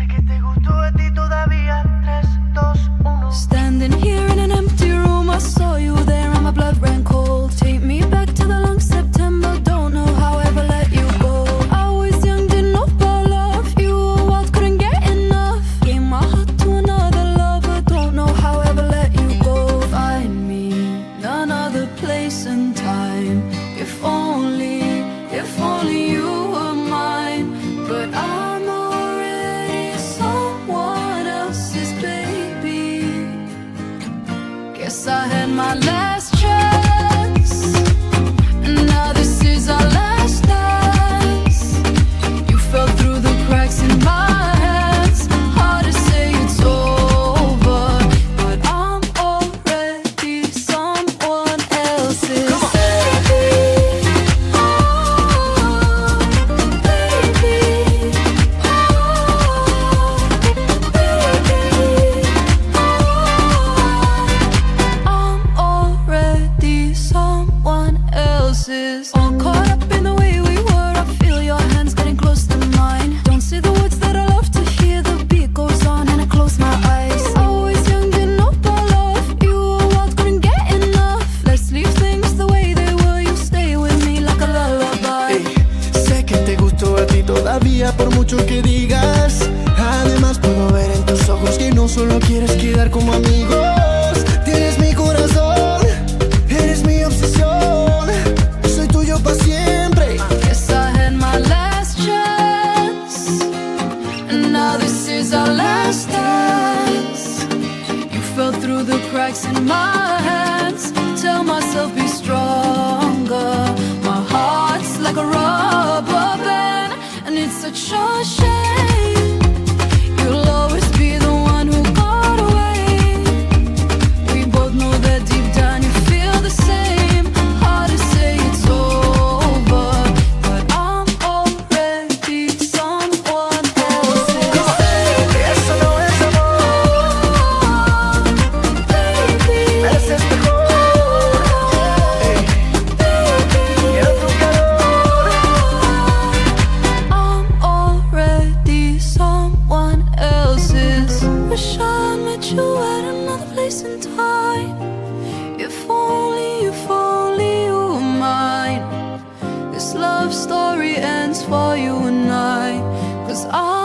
que te gustó a ti todavía. 3, 2, 1. Standing here in an empty room, I saw you there and my blood ran cold. Take me back to the long September, don't know how I ever let you go. I was young, didn't know about love. You were wild, couldn't get enough. Gave my heart to another lover, don't know how I ever let you go. Find me in another place and time. If only you were mine. But I'm already someone else's baby. Guess I had my last chance, and now this is our last dance. You fell through the cracks in my hands. Hard to say it's over, but I'm already someone else's baby. Oh, baby. I'm already someone else's. All caught up in the way we were. I feel your hands getting close to mine. Don't say the words that I love to hear. The beat goes on and I close my eyes. I was young, didn't know about love. You were wild, couldn't get enough. Let's leave things the way they were. You stay with me like a lullaby. Ey, sé que te gustó a ti todavía por mucho que digas. Además puedo ver en tus ojos que no solo quieres quedar como amigos. Tienes mi corazón, eres mi obsesión. Soy tuyo para siempre. Guess I had my last chance, and now this is our last dance. You fell through the cracks in my hands. Tell myself be stronger. My heart's like a rubber band, and it's such a shame. You'll always be the one who got away. We both know that deep down you feel the same. Hard to say it's over, but I'm already someone else's baby. Eso no es amor, Baby, mereces mejor. Ey, quiero tu calor. I'm already someone else's. Wish I met you at another place and time. If only you were mine. This love story ends for you and I. 'Cause I